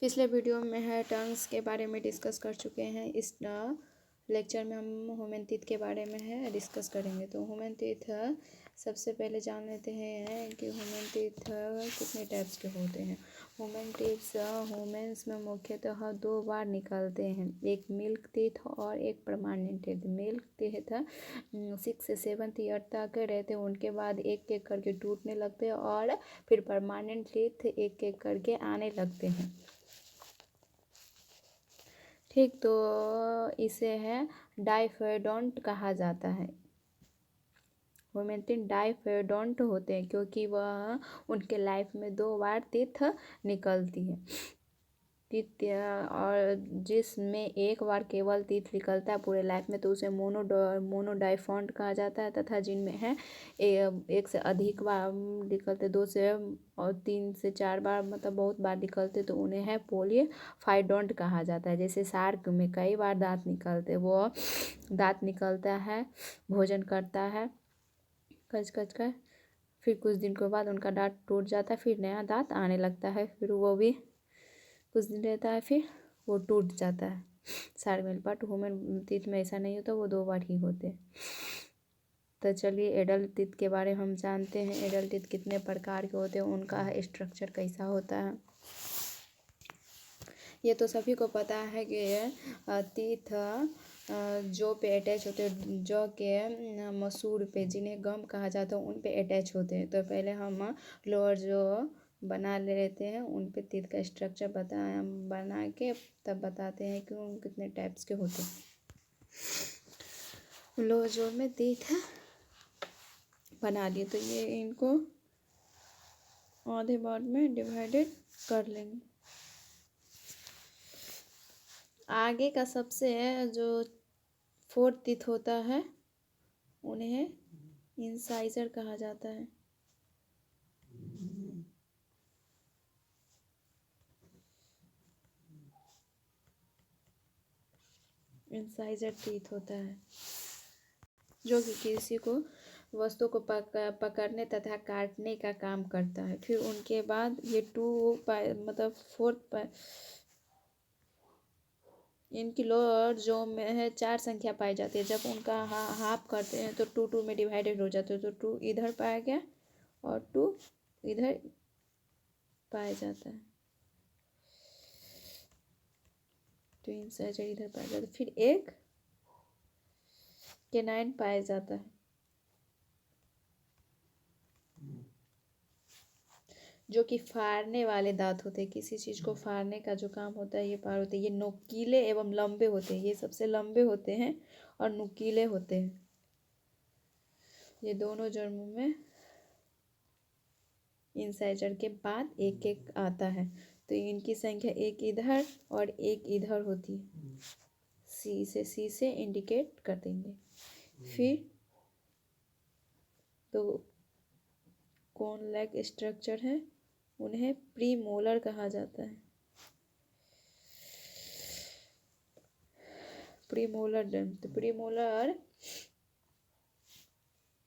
पिछले वीडियो में है टंग्स के बारे में डिस्कस कर चुके हैं। इस लेक्चर में हम ह्यूमन टीथ के बारे में है डिस्कस करेंगे। तो ह्यूमन टीथ सबसे पहले जान लेते हैं कि ह्यूमन टीथ कितने टाइप्स के होते हैं। ह्यूमन टीथ्स ह्यूमन्स में मुख्यतः दो बार निकलते हैं, एक मिल्क टीथ और एक परमानेंट टीथ। मिल्क टीथ 6 से 7 ईयर तक रहते हैं, उनके बाद एक एक करके टूटने लगते हैं और फिर परमानेंट टीथ एक एक करके आने लगते हैं। ठीक, तो इसे है डाइफेडोंट कहा जाता है। ह्यूमन डाइफेडोंट होते हैं क्योंकि वह उनके लाइफ में 2 बार टीथ निकलती है। टीथ और जिसमें एक बार केवल टीथ निकलता है पूरे लाइफ में, तो उसे मोनोडाइफोंट कहा जाता है। तथा जिनमें है एक से अधिक बार निकलते, 2 से और 3 से 4 बार, मतलब बहुत बार निकलते, तो उन्हें है पोलीफाइडोंट कहा जाता है। जैसे शार्क में कई बार दांत निकलते, वो दांत निकलता है, भोजन करता है कच कच कर, फिर कुछ दिन के बाद उनका दांत टूट जाता है, फिर नया दांत आने लगता है, फिर वो भी कुछ दिन रहता है, फिर वो टूट जाता है शार्क में। बट ह्यूमन टीथ में ऐसा नहीं होता, वो 2 बार ही होते हैं। तो चलिए एडल्ट टीथ के बारे में हम जानते हैं। एडल्ट टीथ कितने प्रकार के होते हैं, उनका स्ट्रक्चर कैसा होता है। ये तो सभी को पता है कि टीथ जो पे अटैच होते हैं, जो के मसूड़ पे, जिन्हें गम कहा जाता है, उन पे अटैच होते हैं। तो पहले हम लोअर जो बना लेते हैं, उन पे टीथ का स्ट्रक्चर बना के तब बताते हैं कि उन कितने टाइप्स के होते हैं। लोअर जो में टीथ बना दिए, तो ये इनको आधे पार्ट में डिवाइडेड कर लेंगे। आगे का सबसे जो 4th टीथ होता है, उन्हें इंसाइजर कहा जाता है। इंसाइजर टीथ होता है जो कि किसी को वस्तु को पकड़ने तथा काटने का काम करता है। फिर उनके बाद ये 4th इनकी लोअर जो में है 4 संख्या पाई जाती है। जब उनका हाफ करते हैं तो 2 में डिवाइडेड हो जाते हैं, तो 2 इधर पाया गया और 2 इधर पाया जाता है, तो इंसाइजर इधर पाया जाता है। फिर एक कैनाइन पाया जाता है जो कि फाड़ने वाले दांत होते हैं। किसी चीज़ को फाड़ने का जो काम होता है, ये पार होते हैं। ये नुकीले एवं लंबे होते हैं, ये सबसे लंबे होते हैं और नुकीले होते हैं। ये दोनों जन्मों में इंसाइजर के बाद एक एक आता है, तो इनकी संख्या एक इधर और एक इधर होती है। सी से इंडिकेट कर देंगे। फिर तो कौन लेग स्ट्रक्चर है, उन्हें प्रीमोलर कहा जाता है। प्रीमोलर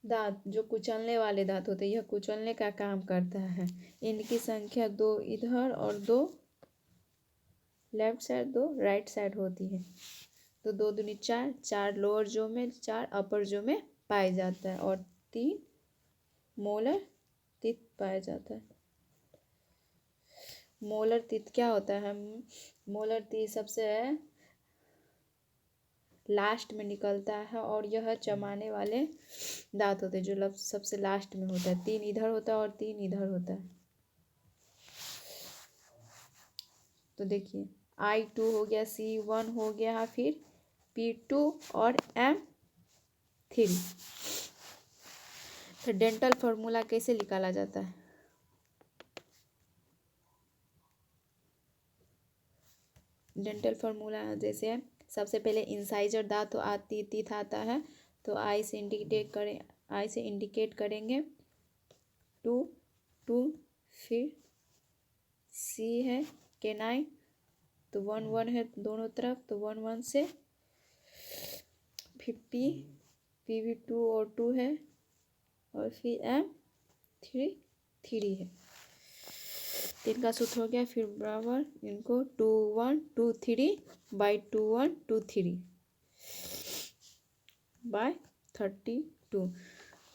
दांत जो कुचलने वाले दांत होते हैं, यह कुचलने का काम करता है। इनकी संख्या 2 इधर और 2 लेफ्ट साइड, 2 राइट साइड होती है। तो 2 दूनी 4, 4 लोअर जो में, 4 अपर जो में पाया जाता है और 3 मोलर टीथ पाया जाता है। मोलर टीथ क्या होता है? मोलर टीथ सबसे लास्ट में निकलता है और यह चबाने वाले दांत होते हैं जो सबसे लास्ट में होता है। 3 इधर होता है और 3 इधर होता है। तो देखिए I2 हो गया, C1 हो गया, फिर P2 और M3। तो डेंटल फॉर्मूला कैसे निकाला जाता है? डेंटल फॉर्मूला जैसे है, सबसे पहले इंसाइजर दांत तो टीथ आता है, तो आई से इंडिकेट करेंगे 2, 2, फिर C है कैनाइन, तो 1, 1 है दोनों तरफ, तो 1, 1 से, फिर P भी 2 और 2 है, और फिर M3 है। तो इनका सूत्र हो गया, फिर बराबर इनको 2123/2123 बाय 32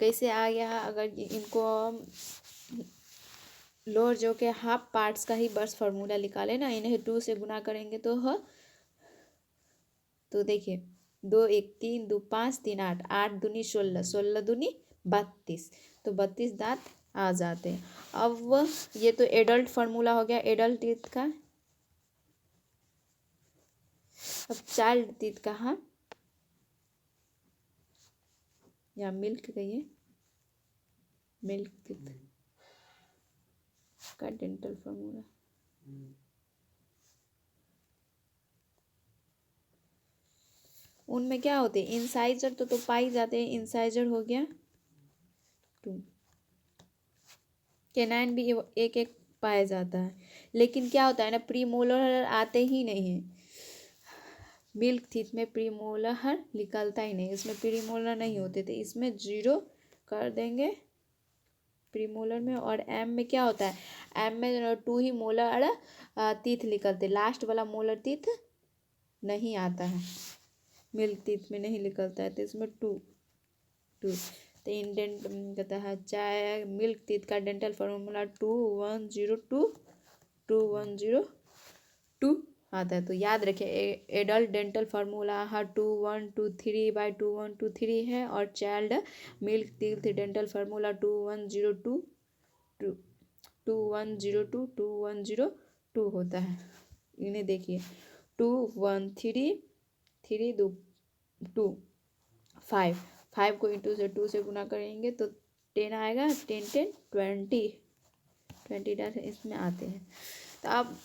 कैसे आ गया। अगर इनको लोअर जो के हाफ पार्ट्स का ही बस फार्मूला निकाले ना, इन्हें 2 से गुना करेंगे तो देखिए 2 1 3 2 5 3 8 8 दूनी 16 16 दूनी 32 तो 32 दांत आ जाते हैं। अब ये तो एडल्ट फार्मूला हो गया एडल्ट टीथ का। अब चाइल्ड टीथ का, हाँ या मिल्क कहिए, मिल्क टीथ का डेंटल फार्मूला। उनमें क्या होते हैं इंसाइजर, तो पाई जाते हैं। इंसाइजर हो गया 2, कैनाइन भी एक एक पाया जाता है। लेकिन क्या होता है ना, प्रीमोलर आते ही नहीं है। मिल्क टीथ में प्रीमोलर निकलता ही नहीं, इसमें प्रीमोलर नहीं होते थे, इसमें 0 कर देंगे प्रीमोलर में। और एम में क्या होता है, एम में 2 ही मोलर टीथ निकलते, लास्ट वाला मोलर टीथ नहीं आता है, मिल्क टीथ में नहीं निकलता है, तो इसमें 2 2 तो इंडेंट कहता है चाहे मिल्क टीथ का डेंटल फार्मूला 2102 आता है। तो याद रखिए एडल्ट डेंटल फार्मूला 2123/2123 है, और child milk teeth dental formula 2102 होता है। इन्हें देखिए 2 1 3 3 2 2 5 5 को इंटू से 2 से गुना करेंगे तो 10 आएगा, 10 10 20 डाल इसमें आते हैं। तो अब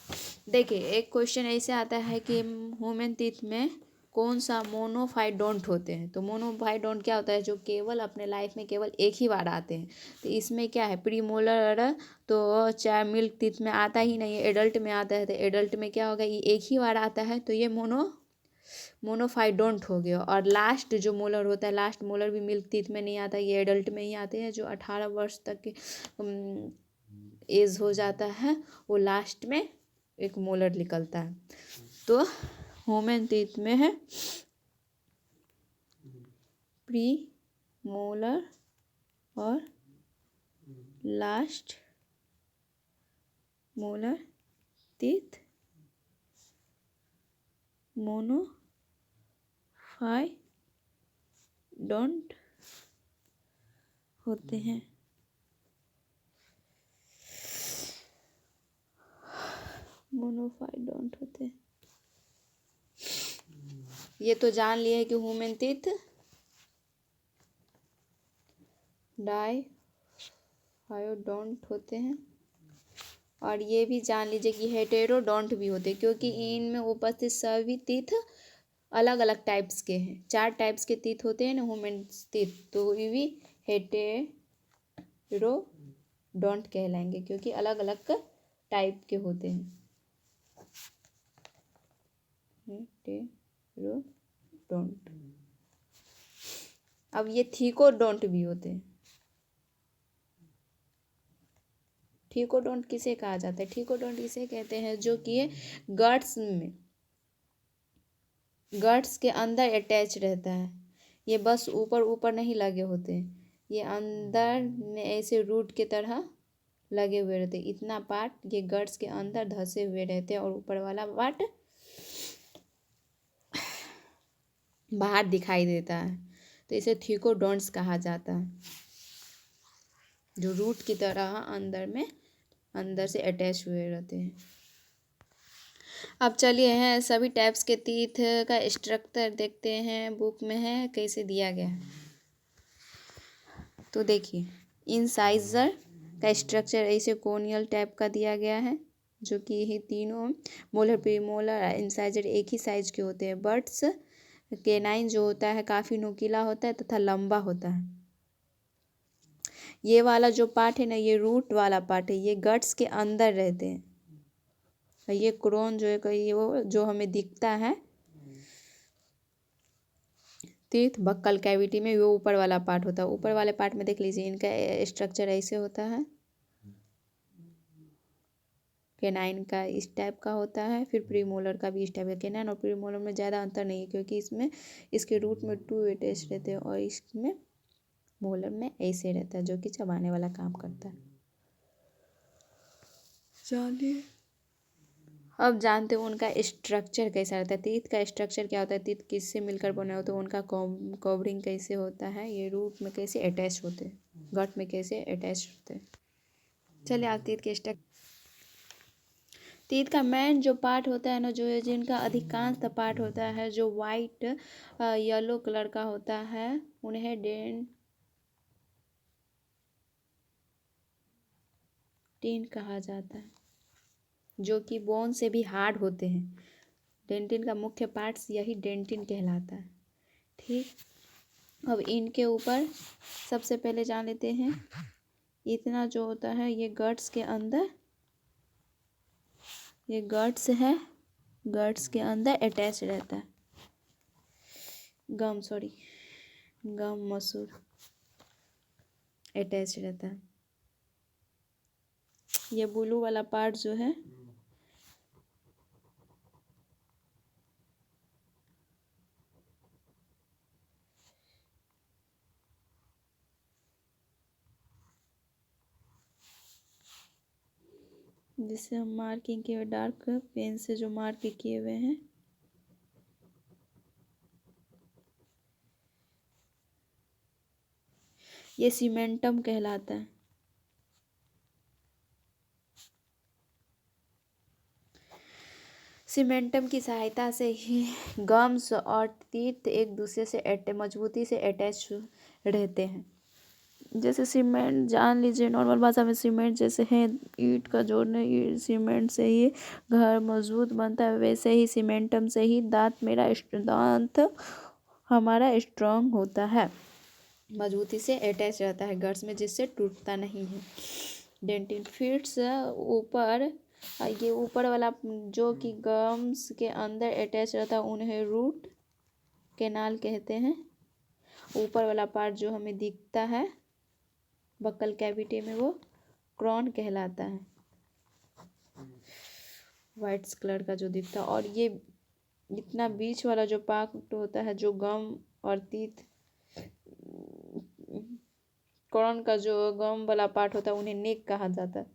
देखिए एक क्वेश्चन ऐसे आता है कि ह्यूमन टीथ में कौन सा मोनोफाइडोंट होते हैं। तो मोनोफाइडोंट क्या होता है, जो केवल अपने लाइफ में केवल एक ही बार आते हैं। तो इसमें क्या है प्रीमोलर, तो चाहे मिल्क टीथ में आता ही नहीं है, एडल्ट में आता है। तो एडल्ट में क्या होगा, ये एक ही बार आता है, तो ये मोनोफाइडोंट हो गया। और लास्ट जो मोलर होता है, लास्ट मोलर भी मिल्क टीथ में नहीं आता, ये एडल्ट में ही आते हैं। जो 18 वर्ष तक के एज हो जाता है वो लास्ट में एक मोलर निकलता है। तो ह्यूमन टीथ में है प्री मोलर और लास्ट मोलर टीथ मोनोफाइडोंट होते हैं। मोनोफाइडोंट होते हैं। ये तो जान लिए कि ह्यूमन टीथ डाइफाइडोंट होते हैं। और ये भी जान लीजिए कि हेटेरोडोंट भी होते हैं, क्योंकि इनमें उपस्थित सभी टीथ अलग अलग टाइप्स के हैं। 4 टाइप्स के टीथ होते हैं ना ह्यूमन टीथ, तो ये भी हेटेरोडोंट कहलाएंगे, क्योंकि अलग अलग टाइप के होते हैं। हेटेरोडोंट। अब ये थीकोडोंट भी होते हैं। थीकोडोंट किसे कहा जाता है, थीकोडोंट इसे कहते हैं जो कि गट्स के अंदर अटैच रहता है। ये बस ऊपर ऊपर नहीं लगे होते, ये अंदर में ऐसे रूट के तरह लगे हुए रहते। इतना पार्ट ये गट्स के अंदर धंसे हुए रहते हैं, और ऊपर वाला पार्ट बाहर दिखाई देता है। तो इसे थीकोडोंट्स कहा जाता है, जो रूट की तरह अंदर से अटैच हुए रहते हैं। अब चलिए हैं सभी टाइप्स के टीथ का स्ट्रक्चर देखते हैं, बुक में है कैसे दिया गया है। तो देखिए इंसाइजर का स्ट्रक्चर ऐसे कोनियल टाइप का दिया गया है, जो कि ये तीनों मोलर प्रीमोलर इंसाइजर एक ही साइज के होते हैं। बट्स केनाइन जो होता है काफ़ी नुकीला होता है तथा लंबा होता है। ये वाला जो पार्ट है ना, ये रूट वाला पार्ट है, ये गट्स के अंदर रहते हैं। ये क्रोन जो है ये वो जो हमें दिखता है टीथ बक्कल कैविटी में, वो ऊपर वाला पार्ट होता है। ऊपर वाले पार्ट में देख लीजिए इनका स्ट्रक्चर ऐसे होता है। केनाइन का इस टाइप का होता है, फिर प्रीमोलर का भी इस टाइप का। केनाइन और प्रीमोलर में ज़्यादा अंतर नहीं है, क्योंकि इसमें इसके रूट में 2 अटैच रहते हैं और इसमें मोलर में ऐसे रहता है, जो कि चबाने वाला काम करता है। चलिए अब जानते हो उनका स्ट्रक्चर कैसा रहता है। टीथ का स्ट्रक्चर क्या होता है, टीथ किससे मिलकर बने होते हैं, उनका कवरिंग कैसे होता है, ये रूट में कैसे अटैच होते हैं, गट में कैसे अटैच होते हैं। चलिए आज टीथ के टीथ का मेन जो पार्ट होता है ना, जो है जिनका अधिकांश पार्ट होता है जो वाइट येलो कलर का होता है, उन्हें डेंटिन कहा जाता है, जो कि बोन से भी हार्ड होते हैं। डेंटिन का मुख्य पार्ट्स यही डेंटिन कहलाता है। ठीक, अब इनके ऊपर सबसे पहले जान लेते हैं, इतना जो होता है ये गट्स के अंदर, ये गट्स है, गट्स के अंदर अटैच रहता है, गम मसूर अटैच रहता है। ये ब्लू वाला पार्ट जो है जिसे हम मार्किंग किए हुए डार्क पेन से जो मार्क किए हुए हैं, ये सीमेंटम कहलाता है। सीमेंटम की सहायता से ही गम्स और टीथ एक दूसरे से मजबूती से अटैच रहते हैं। जैसे सीमेंट जान लीजिए, नॉर्मल भाषा में सीमेंट जैसे है ईंट का जोड़ने, सीमेंट से ही घर मजबूत बनता है, वैसे ही सीमेंटम से ही दांत हमारा स्ट्रांग होता है, मजबूती से अटैच रहता है गट्स में, जिससे टूटता नहीं है। डेंटिन फिट्स ऊपर, ये ऊपर वाला जो कि गम्स के अंदर अटैच रहता है उन्हें रूट कैनाल कहते हैं। ऊपर वाला पार्ट जो हमें दिखता है बक्कल कैविटी में, वो क्रॉन कहलाता है, वाइट कलर का जो दिखता है। और ये इतना बीच वाला जो पार्ट होता है, जो गम और टीथ, क्रॉन का जो गम वाला पार्ट होता है, उन्हें नेक कहा जाता है।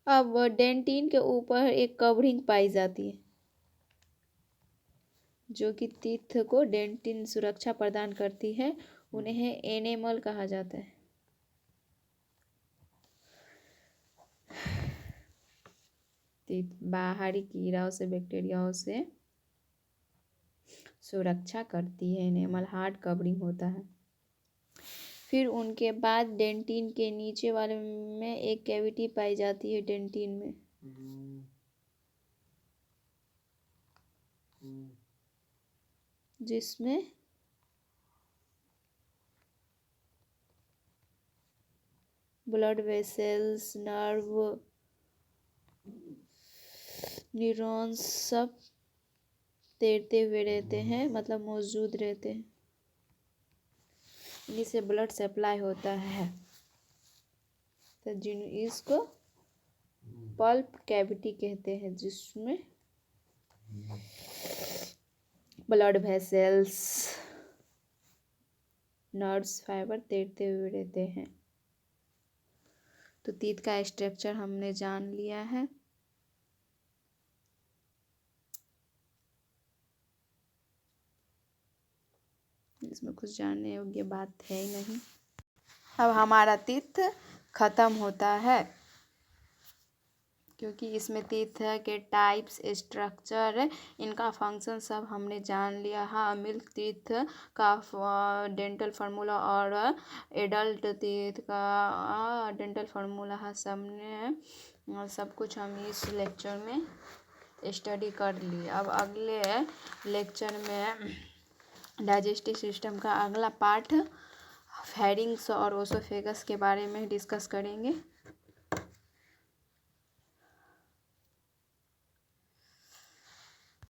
अब डेंटिन के ऊपर एक कवरिंग पाई जाती है, जो कि टीथ को डेंटिन सुरक्षा प्रदान करती है, उन्हें एनेमल कहा जाता है। टीथ बाहरी कीड़ाओं से, बैक्टीरियाओं से सुरक्षा करती है, एनेमल हार्ड कवरिंग होता है। फिर उनके बाद डेंटिन के नीचे वाले में एक कैविटी पाई जाती है डेंटिन में, जिसमें ब्लड वेसल्स, नर्व, न्यूरॉन्स सब तैरते हुए रहते हैं, मतलब मौजूद रहते हैं, इन्हीं से ब्लड सप्लाई होता है। तो इसको पल्प कैविटी कहते हैं, जिसमें ब्लड वेसल्स, नर्व्स, फाइबर तैरते हुए रहते हैं। तो टीथ का स्ट्रक्चर हमने जान लिया है। इसमें कुछ जानने योग्य बात है ही नहीं। अब हमारा टीथ खत्म होता है, क्योंकि इसमें टीथ के टाइप्स, स्ट्रक्चर, इनका फंक्शन सब हमने जान लिया है। मिल्क टीथ का डेंटल फार्मूला और एडल्ट टीथ का डेंटल फार्मूला है, सब कुछ हम इस लेक्चर में स्टडी कर लिए। अब अगले लेक्चर में डाइजेस्टिव सिस्टम का अगला पार्ट फेरिंग्स और ओसोफेगस के बारे में डिस्कस करेंगे।